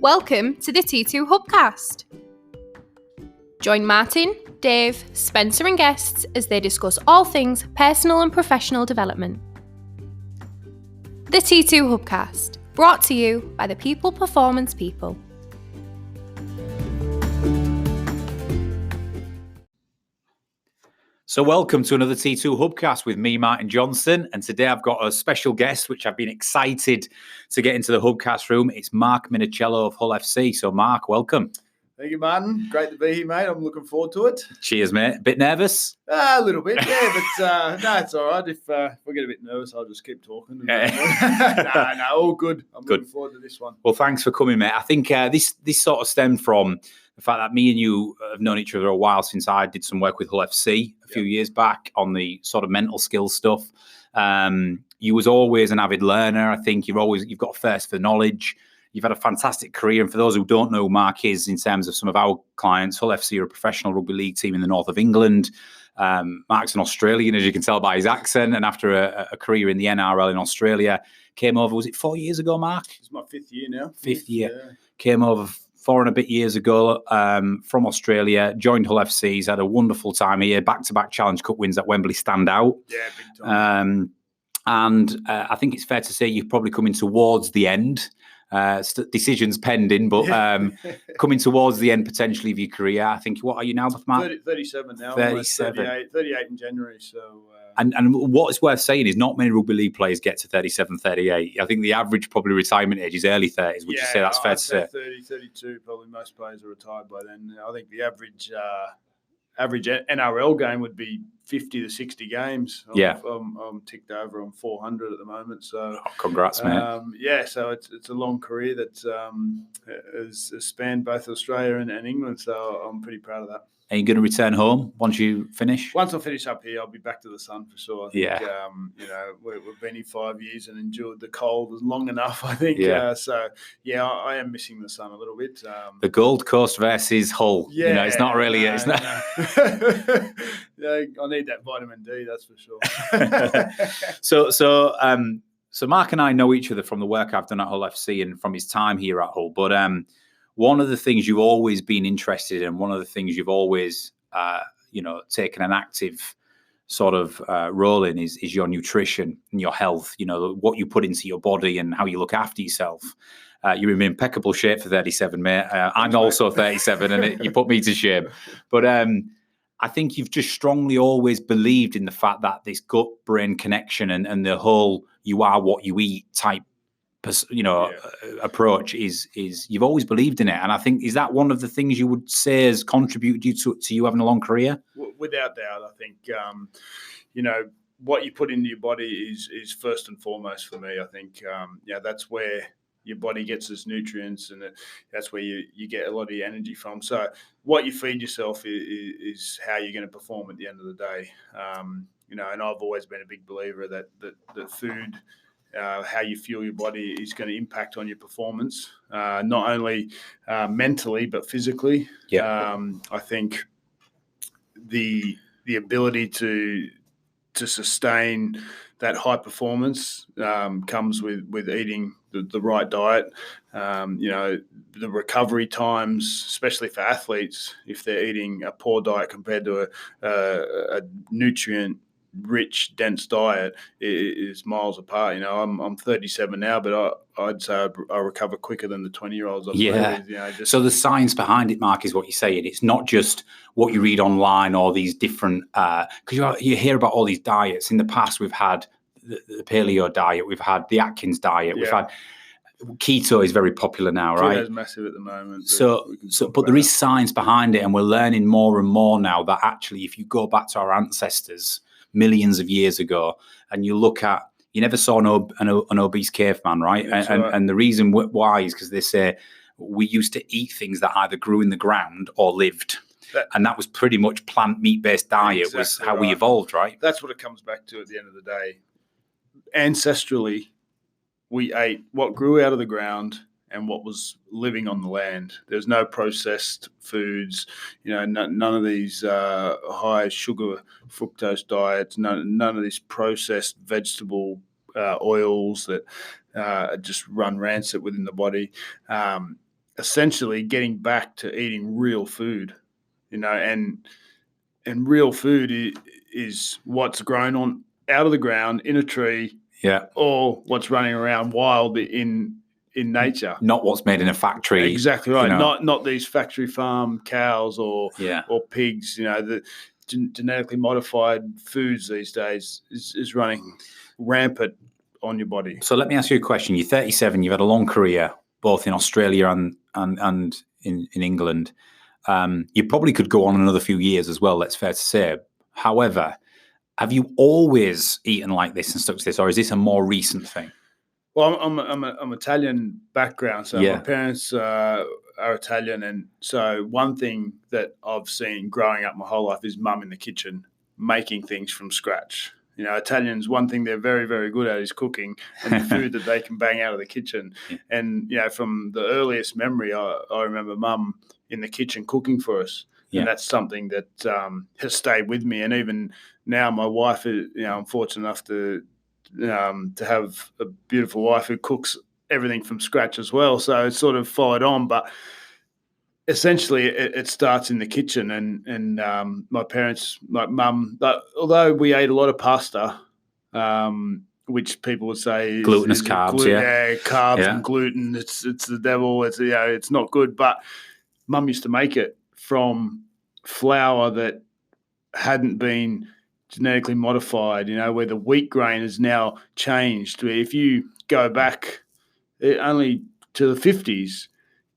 Welcome to the T2 Hubcast. Join Martin, Dave, Spencer and guests as they discuss all things personal and professional development. The T2 Hubcast, brought to you by the People Performance People. So welcome to another T2 Hubcast with me, Martin Johnson. And today I've got a special guest, which I've been excited to get into the Hubcast room. It's Mark Minichiello of Hull FC. So Mark, welcome. Thank you, Martin. Great to be here, mate. I'm looking forward to it. Cheers, mate. A bit nervous? A little bit, yeah, but no, it's all right. If we get a bit nervous, I'll just keep talking. No, all good. I'm looking forward to this one. Well, thanks for coming, mate. I think this sort of stemmed from the fact that me and you have known each other a while since I did some work with Hull FC a few years back on the sort of mental skills stuff. You was always an avid learner. I think you've got a thirst for knowledge. You've had a fantastic career. And for those who don't know who Mark is, in terms of some of our clients, Hull FC are a professional rugby league team in the north of England. Mark's an Australian, as you can tell by his accent. And after a career in the NRL in Australia, came over, was it 4 years ago, Mark? It's my fifth year now. Fifth year. Yeah. Came over 4 and a bit years ago from Australia, joined Hull FC. He's had a wonderful time here. Back-to-back Challenge Cup wins at Wembley stand out. Yeah, big time. And I think it's fair to say you're probably coming towards the end. Decisions pending, but coming towards the end potentially of your career. I think, what are you now, Mark? 37 now. 37. 38 in January. So. And what is worth saying is not many rugby league players get to 37, 38. I think the average probably retirement age is early 30s. Would you say that's fair to say? 30, 32, probably most players are retired by then. I think the average NRL game would be 50 to 60 games. I'm ticked over on 400 at the moment. So congrats, mate. So it's a long career that has spanned both Australia and England. So I'm pretty proud of that. Are you going to return home once you finish? Once I finish up here, I'll be back to the sun for sure. I think, we've been here 5 years and endured the cold long enough, I think. I am missing the sun a little bit. The Gold Coast versus Hull. Yeah, it's not really. It's not. I need that vitamin D, that's for sure. So Mark and I know each other from the work I've done at Hull FC and from his time here at Hull. But one of the things you've always been interested in, one of the things you've always, taken an active sort of role in is your nutrition and your health, what you put into your body and how you look after yourself. You're in impeccable shape for 37, mate. I'm also 37 and you put me to shame. But I think you've just strongly always believed in the fact that this gut-brain connection and the whole you are what you eat type approach is you've always believed in it. And I think, is that one of the things you would say has contributed to you having a long career? Without doubt, I think, what you put into your body is first and foremost for me. I think, that's where your body gets its nutrients and that's where you get a lot of your energy from. So what you feed yourself is how you're going to perform at the end of the day. And I've always been a big believer that food, how you fuel your body is going to impact on your performance, not only mentally but physically. I think the ability to sustain that high performance comes with eating the right diet. The recovery times, especially for athletes, if they're eating a poor diet compared to a nutrient-rich, dense diet, is miles apart. I'm 37 now, but I'd say I recover quicker than the 20-year-olds. So the science behind it, Mark, is what you're saying. It's not just what you read online or these different, because you hear about all these diets. In the past, we've had the paleo diet, we've had the Atkins diet, we've had keto is very popular now, right? Keto is massive at the moment. But there is science behind it, and we're learning more and more now that actually, if you go back to our ancestors millions of years ago, and you look at, you never saw an obese caveman, right? And the reason why is because they say we used to eat things that either grew in the ground or lived. And that was pretty much plant meat-based diet was how we evolved, right? That's what it comes back to at the end of the day. Ancestrally, we ate what grew out of the ground and what was living on the land. There's no processed foods, none of these high sugar fructose diets, none of these processed vegetable oils that just run rancid within the body. essentially getting back to eating real food, and real food is what's grown on out of the ground in a tree, or what's running around wild in nature, not what's made in a factory. Exactly right. Not these factory farm cows or pigs. The genetically modified foods these days is running rampant on your body. So let me ask you a question. You're 37. You've had a long career, both in Australia and in England. You probably could go on another few years as well. That's fair to say. However, have you always eaten like this and stuck to this, or is this a more recent thing? Well, I'm Italian background, so my parents are Italian, and so one thing that I've seen growing up my whole life is mum in the kitchen making things from scratch. Italians, one thing they're very, very good at is cooking and the food that they can bang out of the kitchen. And, from the earliest memory, I remember mum in the kitchen cooking for us. And that's something that has stayed with me. And even now, my wife is, I'm fortunate enough to have a beautiful wife who cooks everything from scratch as well. So it's sort of followed on, but essentially it starts in the kitchen. And my parents, my mum, although we ate a lot of pasta, which people would say glutinous carbs, carbs and gluten. It's the devil. It's not good. But mum used to make it from flour that hadn't been genetically modified, where the wheat grain has now changed. If you go back only to the 50s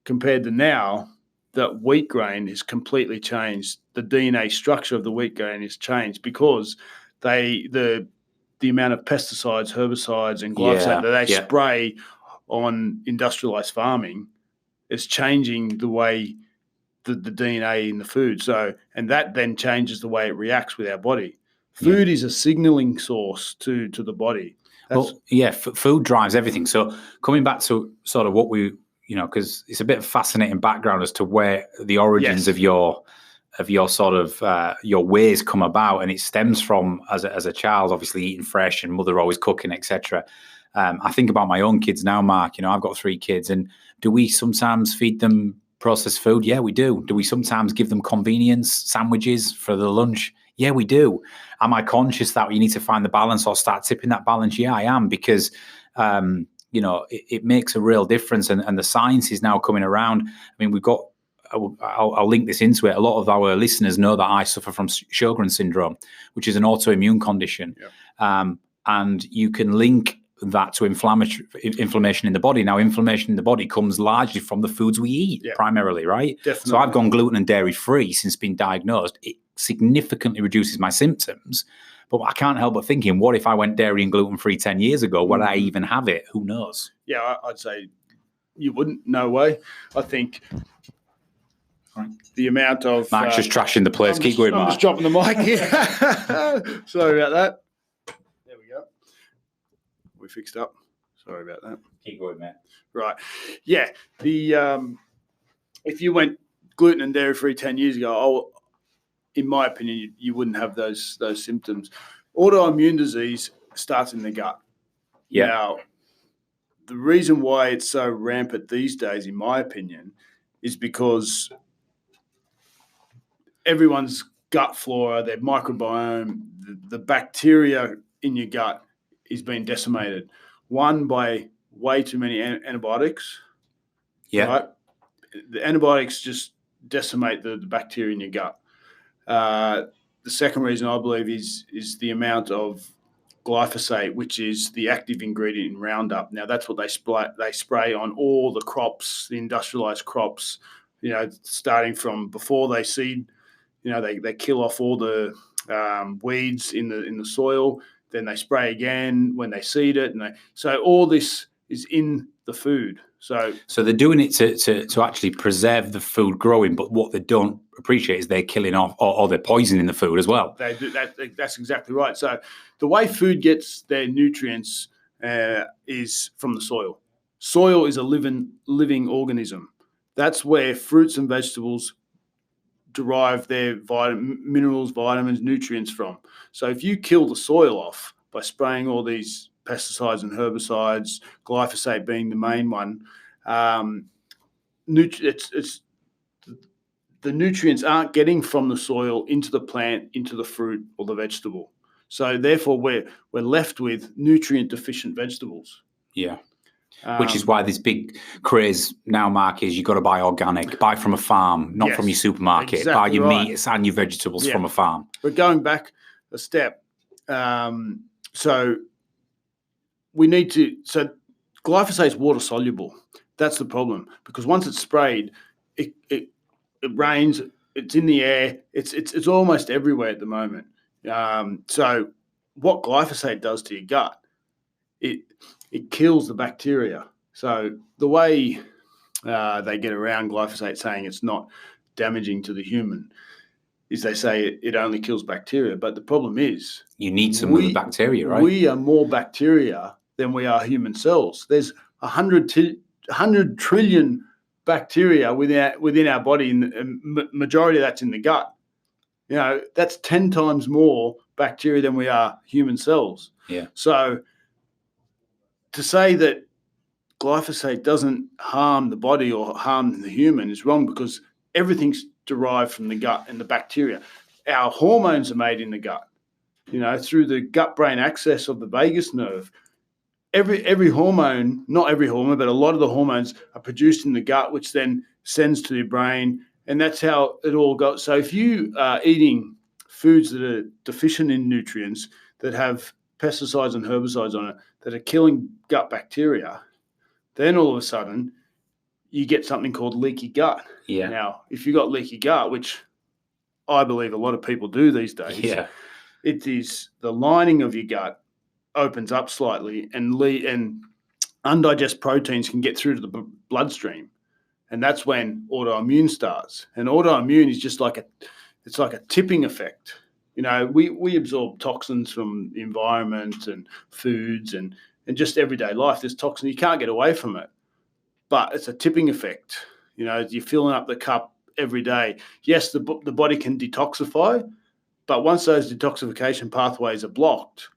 compared to now, that wheat grain is completely changed. The DNA structure of the wheat grain is changed because the amount of pesticides, herbicides, and glyphosate that they spray on industrialized farming is changing the way the DNA in the food. So, and that then changes the way it reacts with our body. Food is a signaling source to the body. Food drives everything. So coming back to sort of what we, because it's a bit of fascinating background as to where the origins of your sort of your ways come about, and it stems from as a child, obviously eating fresh and mother always cooking, etc. I think about my own kids now, Mark. I've got 3 kids, and do we sometimes feed them processed food? Yeah, we do. Do we sometimes give them convenience sandwiches for the lunch? Yeah, we do. Am I conscious that you need to find the balance or start tipping that balance? Yeah, I am, because it makes a real difference, and the science is now coming around. I mean, we've got. I'll link this into it. A lot of our listeners know that I suffer from Sjogren's syndrome, which is an autoimmune condition, and you can link that to inflammation in the body. Now, inflammation in the body comes largely from the foods we eat, primarily, right? Definitely. So I've gone gluten and dairy free since being diagnosed. It significantly reduces my symptoms, but I can't help but thinking, what if I went dairy and gluten free 10 years ago? Would I even have it? Who knows? Yeah, I'd say you wouldn't. No way. I think the amount of Mark's just trashing the place. Keep going, Mark. I'm just dropping the mic here. Sorry about that. There we go. We fixed up. Sorry about that. Keep going, mate. Right. Yeah. The if you went gluten and dairy free 10 years ago, in my opinion, you wouldn't have those symptoms. Autoimmune disease starts in the gut. Yeah. Now, the reason why it's so rampant these days, in my opinion, is because everyone's gut flora, their microbiome, the bacteria in your gut is being decimated. One, by way too many antibiotics. Yeah. Right? The antibiotics just decimate the bacteria in your gut. The second reason, I believe, is the amount of glyphosate, which is the active ingredient in Roundup. Now, that's what they spray on all the crops, the industrialized crops, starting from before they seed. They kill off all the weeds in the soil. Then they spray again when they seed it, so all this is in the food. So they're doing it to actually preserve the food growing, but what they don't appreciate is they're killing off or they're poisoning the food as well. They do that. That's exactly right. So the way food gets their nutrients is from the soil. Soil is a living organism. That's where fruits and vegetables derive their minerals, vitamins, nutrients from. So if you kill the soil off by spraying all these pesticides and herbicides, glyphosate being the main one, it's the nutrients aren't getting from the soil into the plant, into the fruit or the vegetable. So therefore, we're left with nutrient deficient vegetables. Yeah. Which is why this big craze now, Mark, is you've got to buy organic, buy from a farm, not from your supermarket. Exactly buy your right. meats and your vegetables from a farm. But going back a step, so we need to. So glyphosate is water soluble. That's the problem, because once it's sprayed, it rains. It's in the air. It's almost everywhere at the moment. So what glyphosate does to your gut, it kills the bacteria. So the way they get around glyphosate saying it's not damaging to the human is they say it only kills bacteria. But the problem is you need some of the bacteria, right? We are more bacteria than we are human cells. There's 100 trillion bacteria within our body, and majority of that's in the gut. That's 10 times more bacteria than we are human cells. Yeah. So to say that glyphosate doesn't harm the body or harm the human is wrong, because everything's derived from the gut and the bacteria. Our hormones are made in the gut, through the gut-brain axis of the vagus nerve. Every hormone, not every hormone, but a lot of the hormones are produced in the gut, which then sends to your brain, and that's how it all goes. So if you are eating foods that are deficient in nutrients, that have pesticides and herbicides on it, that are killing gut bacteria, then all of a sudden you get something called leaky gut. Yeah. Now, if you got leaky gut, which I believe a lot of people do these days, it is the lining of your gut opens up slightly, and undigested proteins can get through to the bloodstream, and that's when autoimmune starts. And autoimmune is just like a tipping effect. We absorb toxins from the environment and foods and just everyday life. There's toxin, you can't get away from it, but it's a tipping effect. You're filling up the cup every day. Yes, the body can detoxify, but once those detoxification pathways are blocked,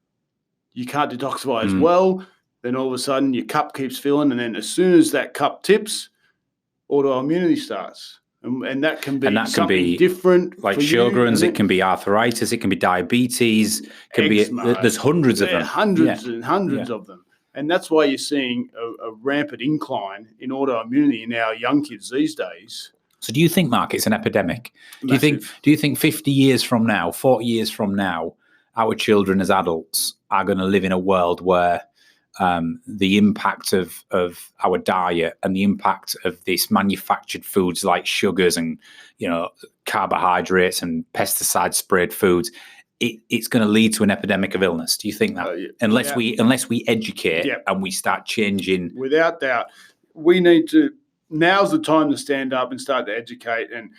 you can't detoxify as well. Then all of a sudden your cup keeps filling, and then as soon as that cup tips, autoimmunity starts. And that can be something different, like Sjogren's. It can be arthritis. It can be diabetes. There's hundreds of them. Hundreds and hundreds of them. And that's why you're seeing a rampant incline in autoimmunity in our young kids these days. So do you think, Mark, it's an epidemic? Do you think 50 years from now, 40 years from now, our children as adults are going to live in a world where the impact of our diet and the impact of this manufactured foods like sugars and carbohydrates and pesticide sprayed foods, it's going to lead to an epidemic of illness? Do you think that? Unless we educate and we start changing? Without doubt, we need to. Now's the time to stand up and start to educate and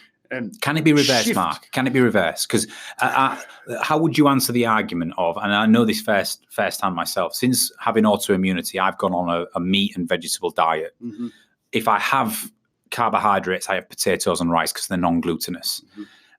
can it be reversed, shift. Mark? Can it be reversed? Because how would you answer the argument of, and I know this firsthand myself, since having autoimmunity, I've gone on a meat and vegetable diet. Mm-hmm. If I have carbohydrates, I have potatoes and rice because they're non-glutinous.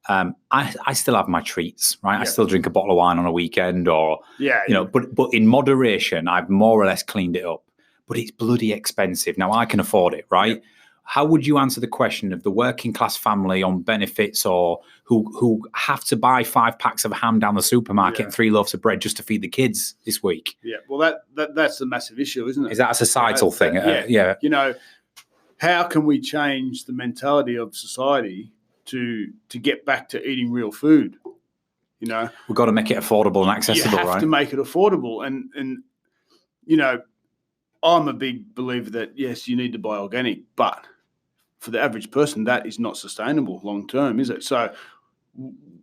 Mm-hmm. I still have my treats, right? Yeah. I still drink a bottle of wine on a weekend but in moderation, I've more or less cleaned it up. But it's bloody expensive. Now, I can afford it, right? Yeah. How would you answer the question of the working class family on benefits, or who have to buy 5 packs of ham down the supermarket and 3 loaves of bread just to feed the kids this week? Yeah, well, that's the massive issue, isn't it? Is that a societal thing? Yeah. How can we change the mentality of society to get back to eating real food? We've got to make it affordable and accessible, right? You have to make it affordable, and I'm a big believer that, yes, you need to buy organic, but for the average person, that is not sustainable long term, is it? So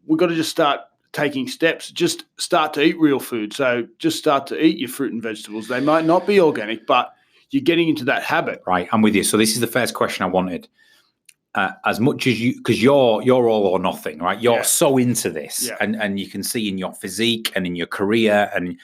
we've got to just start taking steps. Just start to eat real food. So just start to eat your fruit and vegetables. They might not be organic, but you're getting into that habit. Right, I'm with you. So this is the first question I wanted. As much as you, because you're all or nothing, right? You're so into this, and you can see in your physique and in your career, and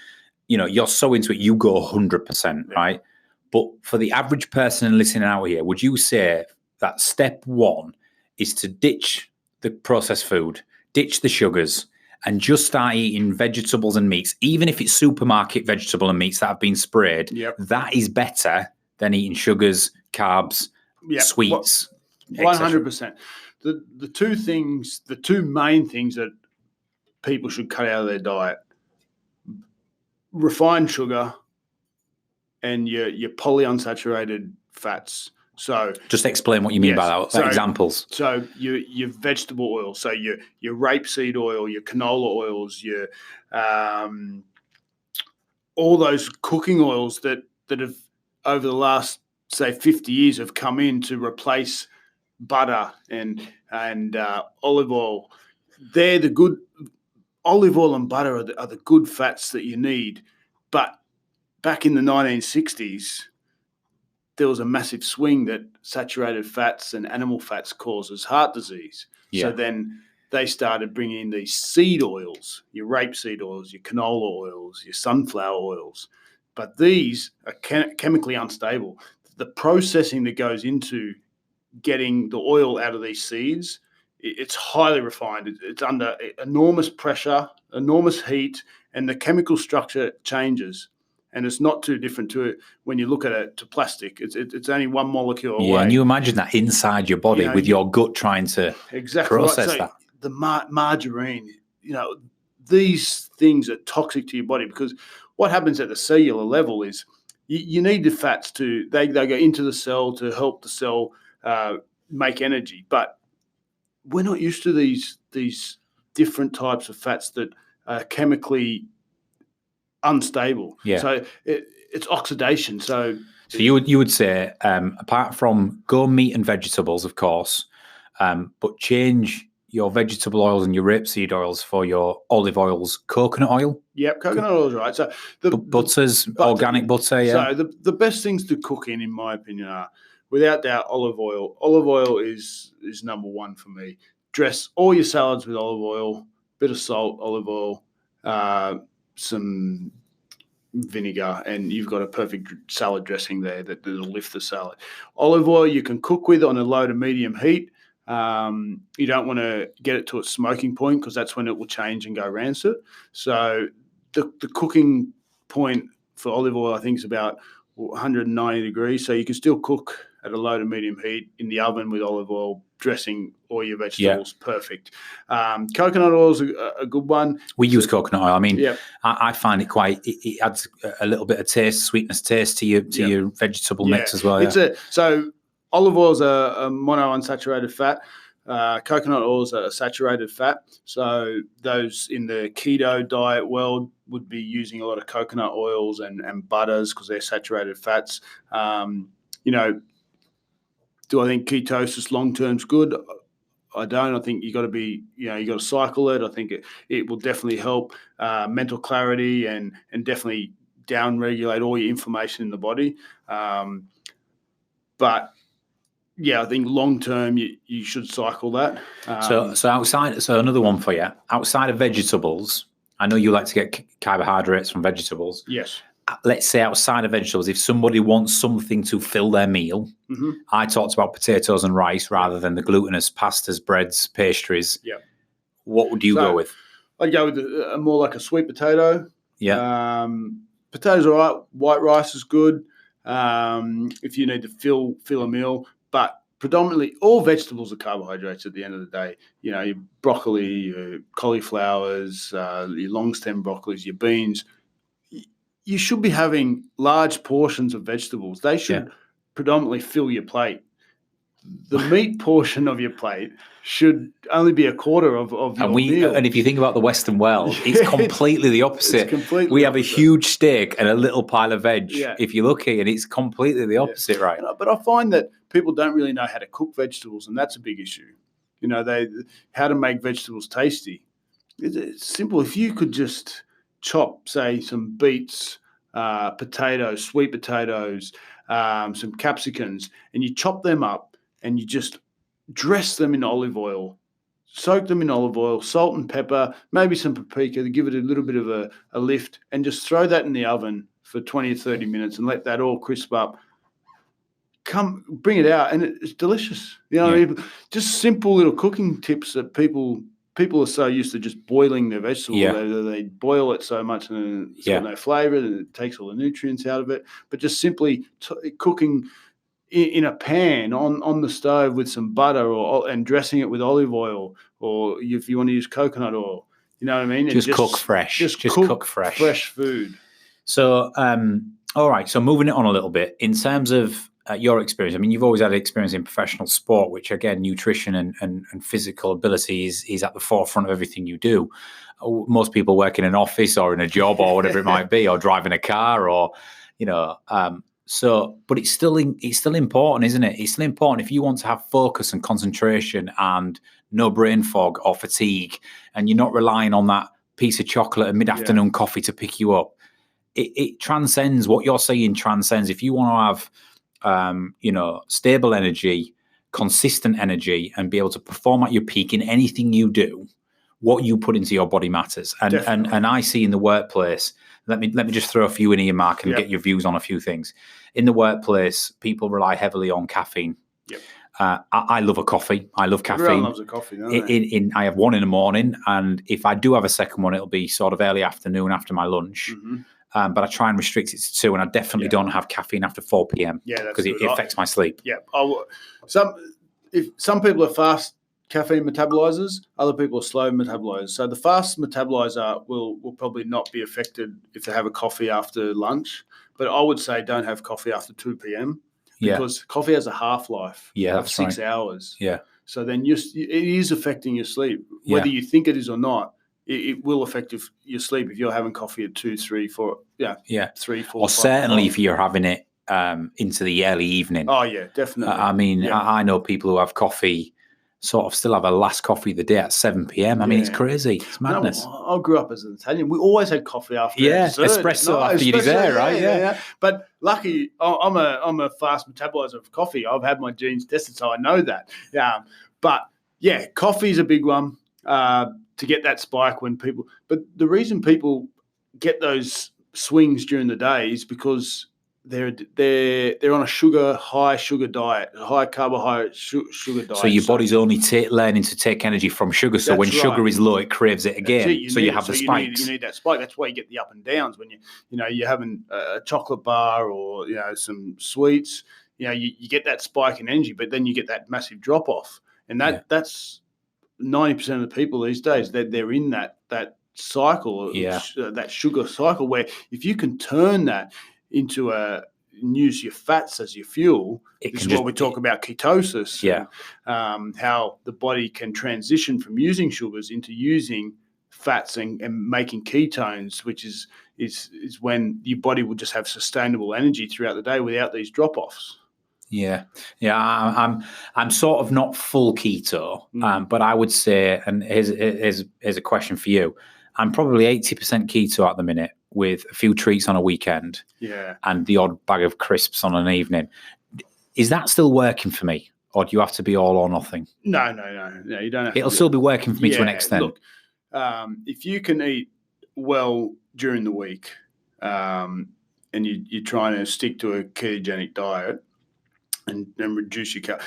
you're so into it, you go 100%, right? But for the average person listening out here, would you say that step one is to ditch the processed food, ditch the sugars, and just start eating vegetables and meats, even if it's supermarket vegetable and meats that have been sprayed? Yep. That is better than eating sugars, carbs, sweets. 100%. The two main things that people should cut out of their diet: refined sugar and your polyunsaturated fats. So just explain what you mean by that. So, examples. So your vegetable oil, so your rapeseed oil, your canola oils, your all those cooking oils that have over the last, say, 50 years have come in to replace butter and olive oil. They're the good. Olive oil and butter are the good fats that you need. But back in the 1960s, there was a massive swing that saturated fats and animal fats causes heart disease. Yeah. So then they started bringing in these seed oils, your rapeseed oils, your canola oils, your sunflower oils. But these are chemically unstable. The processing that goes into getting the oil out of these seeds, it's highly refined. It's under enormous pressure, enormous heat, and the chemical structure changes. And it's not too different to when you look at it to plastic. It's only one molecule away. Yeah, and you imagine that inside your body with your gut trying to process that. The margarine, these things are toxic to your body because what happens at the cellular level is you need the fats they go into the cell to help the cell make energy. But we're not used to these different types of fats that are chemically unstable. Yeah. So it's oxidation. So you would say, apart from go meat and vegetables, of course, but change your vegetable oils and your rapeseed oils for your olive oils, coconut oil. Yep, coconut oil is right. So butters, organic butter. Yeah. So the best things to cook in my opinion, are without doubt olive oil. Olive oil is number one for me. Dress all your salads with olive oil, bit of salt, olive oil, some vinegar, and you've got a perfect salad dressing there that'll lift the salad. Olive oil you can cook with on a low to medium heat. You don't want to get it to a smoking point because that's when it will change and go rancid. So the cooking point for olive oil, I think, is about 190 degrees. So you can still cook at a low to medium heat in the oven with olive oil, dressing all your vegetables. Yeah. Perfect. Coconut oil is a good one. We use coconut oil. I mean, I find it adds a little bit of sweetness taste to your vegetable mix as well. So olive oil is a monounsaturated fat. Coconut oil is a saturated fat. So those in the keto diet world would be using a lot of coconut oils and butters because they're saturated fats. Do I think ketosis long-term is good? I don't. I think you got to cycle it. I think it will definitely help mental clarity and definitely down-regulate all your inflammation in the body. But yeah, I think long-term you should cycle that. So another one for you. Outside of vegetables, I know you like to get carbohydrates from vegetables. Yes. Let's say outside of vegetables, if somebody wants something to fill their meal, I talked about potatoes and rice rather than the glutinous pastas, breads, pastries. Yeah. What would you go with? I'd go with more like a sweet potato. Yeah. Potatoes are right. White rice is good if you need to fill a meal. But predominantly all vegetables are carbohydrates at the end of the day. Your broccoli, your cauliflowers, your long stem broccolis, your beans. You should be having large portions of vegetables. They should predominantly fill your plate. The meat portion of your plate should only be a quarter of your meal. And if you think about the Western world, it's completely the opposite. We have a huge steak and a little pile of veg. Yeah. If you're lucky, and it's completely the opposite, right? But I find that people don't really know how to cook vegetables, and that's a big issue. How to make vegetables tasty. It's simple. If you could just chop, say, some beets, potatoes, sweet potatoes, some capsicums, and you chop them up and you just dress them in olive oil, soak them in olive oil, salt and pepper, maybe some paprika to give it a little bit of a lift, and just throw that in the oven for 20 or 30 minutes and let that all crisp up. Bring it out, and it's delicious. What I mean? Just simple little cooking tips that people are so used to just boiling their vegetables. Yeah. They boil it so much and it's got no flavour and it takes all the nutrients out of it. But just simply cooking in a pan on the stove with some butter and dressing it with olive oil, or if you want to use coconut oil, you know what I mean? Just cook fresh. Just cook fresh food. So, all right. So moving it on a little bit, in terms of your experience, I mean, you've always had experience in professional sport, which again, nutrition and physical ability is at the forefront of everything you do. Most people work in an office or in a job or whatever it might be, or driving a car, or, you know, so, but it's still important, isn't it? It's still important if you want to have focus and concentration and no brain fog or fatigue, and you're not relying on that piece of chocolate and mid-afternoon coffee to pick you up. It transcends what you're saying. Transcends if you want to have, stable energy, consistent energy, and be able to perform at your peak in anything you do. What you put into your body matters, and I see in the workplace. Let me just throw a few in here, Mark, and get your views on a few things. In the workplace, people rely heavily on caffeine. Yep. I love a coffee. I love caffeine. Everyone loves a coffee, don't they? I have one in the morning, and if I do have a second one, it'll be sort of early afternoon after my lunch. Mm-hmm. But I try and restrict it to 2, and I definitely don't have caffeine after 4 p.m. because it affects my sleep. Yeah. Some people are fast caffeine metabolizers, other people are slow metabolizers. So the fast metabolizer will probably not be affected if they have a coffee after lunch. But I would say don't have coffee after 2 p.m. because coffee has a half-life of 6 hours. Yeah. So then it is affecting your sleep. Whether you think it is or not, it will affect your sleep if you're having coffee at 2, 3, 4, 3, 4. Or certainly if you're having it into the early evening. Oh, yeah, definitely. I mean, I know people who have coffee, sort of still have a last coffee of the day at 7 p.m. I mean, it's crazy. It's madness. I grew up as an Italian. We always had coffee after dessert. Espresso after your dessert, right? Yeah. But lucky, I'm a fast metabolizer of coffee. I've had my genes tested, so I know that. But yeah, coffee is a big one to get that spike when people. But the reason people get those swings during the day is because they're on a high sugar diet, high carbohydrate sugar diet. So your body's only learning to take energy from sugar. So when sugar is low, it craves it again. You have the spikes. You need that spike. That's why you get the up and downs when you're having a chocolate bar or some sweets. You get that spike in energy, but then you get that massive drop off, and that's 90% of the people these days. They're in that cycle, that sugar cycle, where if you can turn that into use your fats as your fuel. This is what we talk about ketosis. Yeah. How the body can transition from using sugars into using fats and making ketones, which is when your body will just have sustainable energy throughout the day without these drop-offs. Yeah. I'm sort of not full keto, but I would say, and here's a question for you. I'm probably 80% keto at the minute, with a few treats on a weekend, and the odd bag of crisps on an evening. Is that still working for me, or do you have to be all or nothing? No, you don't have to. It'll still be working for me to an extent. Look, if you can eat well during the week, and you're trying to stick to a ketogenic diet and reduce your carbs.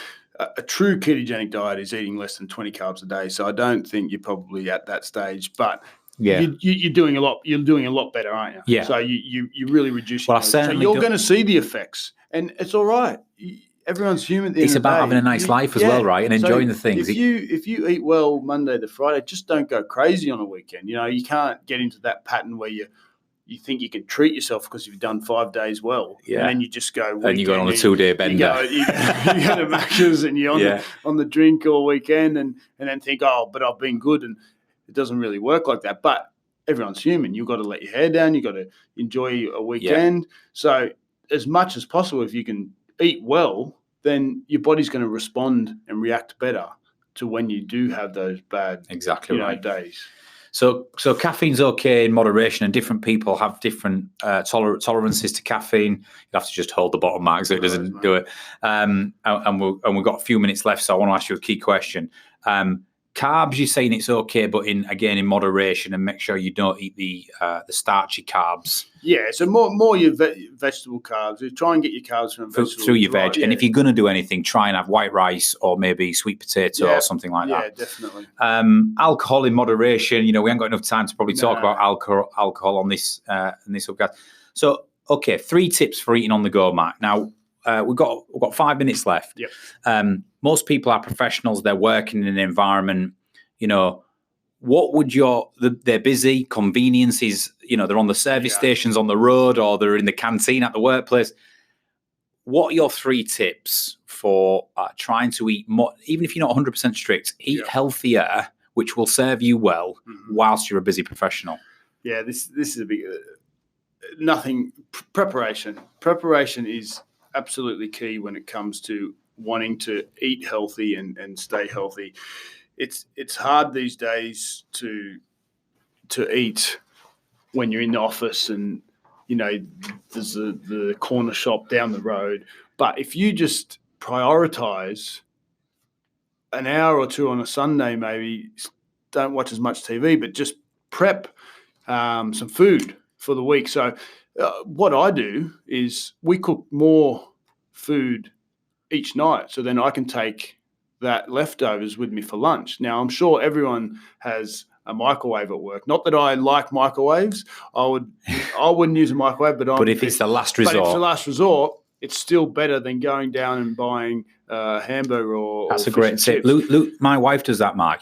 A true ketogenic diet is eating less than 20 carbs a day. So I don't think you're probably at that stage, but you're doing a lot. You're doing a lot better, aren't you? Yeah. So you really reduce. Well, so you're going to see the effects, and it's all right. Everyone's human. It's about having a nice life as well, right? And enjoying the things. If you eat well Monday to Friday, just don't go crazy on a weekend. You can't get into that pattern where you think you can treat yourself because you've done 5 days well, and then you just go. And you go on a 2-day bender. You go to Macca's and you're on the drink all weekend, and then think, but I've been good, and it doesn't really work like that. But everyone's human. You've got to let your hair down. You've got to enjoy a weekend. Yeah. So as much as possible, if you can eat well, then your body's going to respond and react better to when you do have those bad days. So caffeine's okay in moderation, and different people have different tolerances to caffeine. You have to just hold the bottom, Mark, so it doesn't do it. And we've got a few minutes left, so I want to ask you a key question. Carbs, you're saying it's okay, but in moderation, and make sure you don't eat the starchy carbs. Yeah, so more your vegetable carbs. Try and get your carbs from vegetables. Through your veg. Yeah. And if you're going to do anything, try and have white rice or maybe sweet potato or something like that. Yeah, definitely. Alcohol in moderation. We haven't got enough time to probably talk about alcohol on this podcast. So, okay, 3 tips for eating on the go, Matt. Now, we've got 5 minutes left. Yep. Most people are professionals. They're working in an environment, what would they're busy, conveniences, they're on the service stations on the road, or they're in the canteen at the workplace. What are your 3 tips for trying to eat more, even if you're not 100% strict, eat healthier, which will serve you well whilst you're a busy professional? Yeah, this is a big preparation. Preparation is absolutely key when it comes to wanting to eat healthy and stay healthy. It's hard these days to eat when you're in the office and there's the corner shop down the road. But if you just prioritize an hour or 2 on a Sunday, maybe don't watch as much TV, but just prep some food for the week. So what I do is we cook more food each night, so then I can take that leftovers with me for lunch. Now, I'm sure everyone has a microwave at work. Not that I like microwaves. I wouldn't use a microwave, but if it's the last resort. But if it's the last resort, it's still better than going down and buying a hamburger or That's a great tip. Luke, my wife does that, Mark.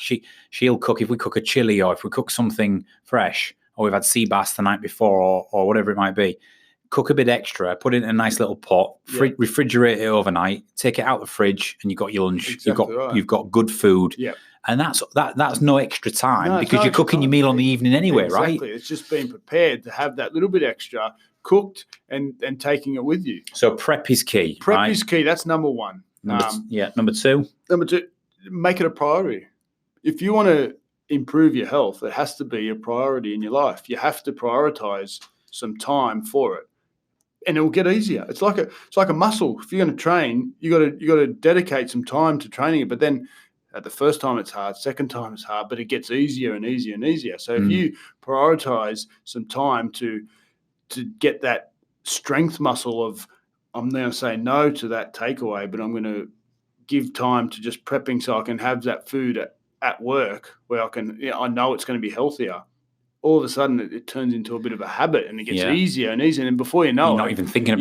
She'll cook, if we cook a chili or if we cook something fresh, or we've had sea bass the night before or whatever it might be, cook a bit extra, put it in a nice little pot, refrigerate it overnight, take it out the fridge, and you've got your lunch. Exactly You've got good food. Yeah. And that's no extra time because you're cooking your meal on the evening anyway, right? Exactly. It's just being prepared to have that little bit extra cooked and taking it with you. So prep is key. Prep is key. That's number 1. Number 2. Number 2, make it a priority. If you want to improve your health, it has to be a priority in your life. You have to prioritize some time for it. And it will get easier. It's like a muscle. If you're going to train, you got to dedicate some time to training it. But then, at the first time it's hard, second time it's hard, but it gets easier and easier and easier. So if you prioritize some time to get that strength muscle of, I'm going to say no to that takeaway, but I'm going to give time to just prepping so I can have that food at work where I know it's going to be healthier. All of a sudden it turns into a bit of a habit and it gets easier and easier. And before you know you're not even thinking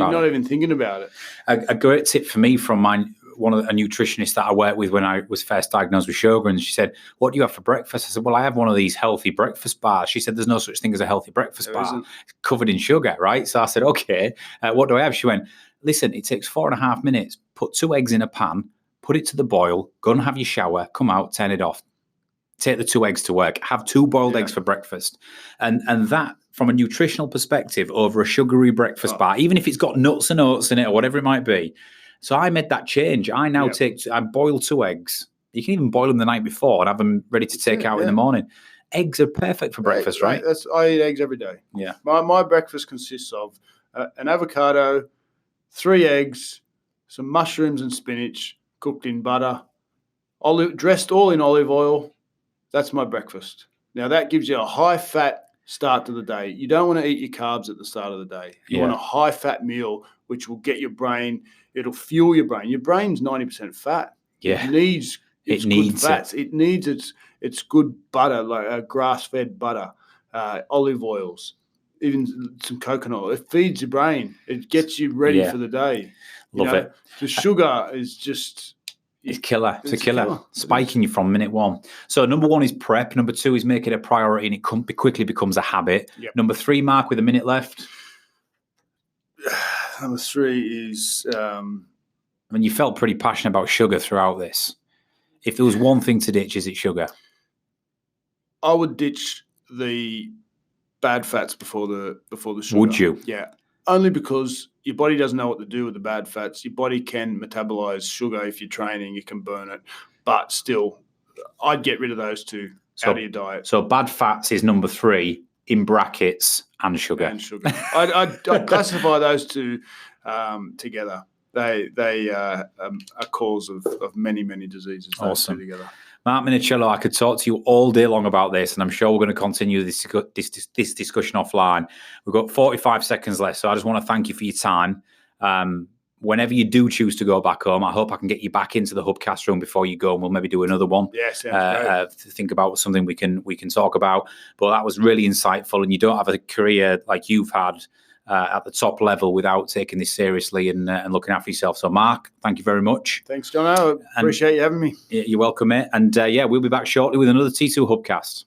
about it. A great tip for me from a nutritionist that I worked with when I was first diagnosed with Sjogren's. She said, "What do you have for breakfast?" I said, "Well, I have one of these healthy breakfast bars." She said, "There's no such thing as a healthy breakfast bar. It's covered in sugar, right?" So I said, "Okay, what do I have?" She went, "Listen, it takes 4.5 minutes. Put 2 eggs in a pan, put it to the boil, go and have your shower, come out, turn it off. Take the 2 eggs to work. Have 2 boiled eggs for breakfast." And that, from a nutritional perspective, over a sugary breakfast bar, even if it's got nuts and oats in it or whatever it might be. So I made that change. I now I boil 2 eggs. You can even boil them the night before and have them ready to take out in the morning. Eggs are perfect for breakfast, right? I eat eggs every day. Yeah. My breakfast consists of an avocado, 3 eggs, some mushrooms and spinach cooked in butter, dressed all in olive oil. That's my breakfast. Now, that gives you a high-fat start to the day. You don't want to eat your carbs at the start of the day. You want a high-fat meal, which will get your brain, it'll fuel your brain. Your brain's 90% fat. Yeah. It needs good fats. It needs its good butter, like grass-fed butter, olive oils, even some coconut oil. It feeds your brain. It gets you ready for the day. Love it. The sugar is just... It's killer. It's a killer. Spiking you from minute 1. So number 1 is prep. Number 2 is make it a priority and it quickly becomes a habit. Yep. Number 3, Mark, with a minute left. Number 3 is... I mean, you felt pretty passionate about sugar throughout this. If there was one thing to ditch, is it sugar? I would ditch the bad fats before the sugar. Would you? Yeah. Only because your body doesn't know what to do with the bad fats. Your body can metabolize sugar if you're training. You can burn it. But still, I'd get rid of those 2 out of your diet. So bad fats is number 3, in brackets, and sugar. I'd classify those 2 together. They are a cause of many, many diseases. Awesome. Together. Mark Minichiello, I could talk to you all day long about this, and I'm sure we're going to continue this discussion offline. We've got 45 seconds left, so I just want to thank you for your time. Whenever you do choose to go back home, I hope I can get you back into the Hubcast room before you go, and we'll maybe do another one. Yeah, sounds great. To think about something we can talk about. But that was really insightful, and you don't have a career like you've had. at the top level without taking this seriously and looking after yourself. So, Mark, thank you very much. Thanks, John. I appreciate you having me. You're welcome, mate. And we'll be back shortly with another T2 Hubcast.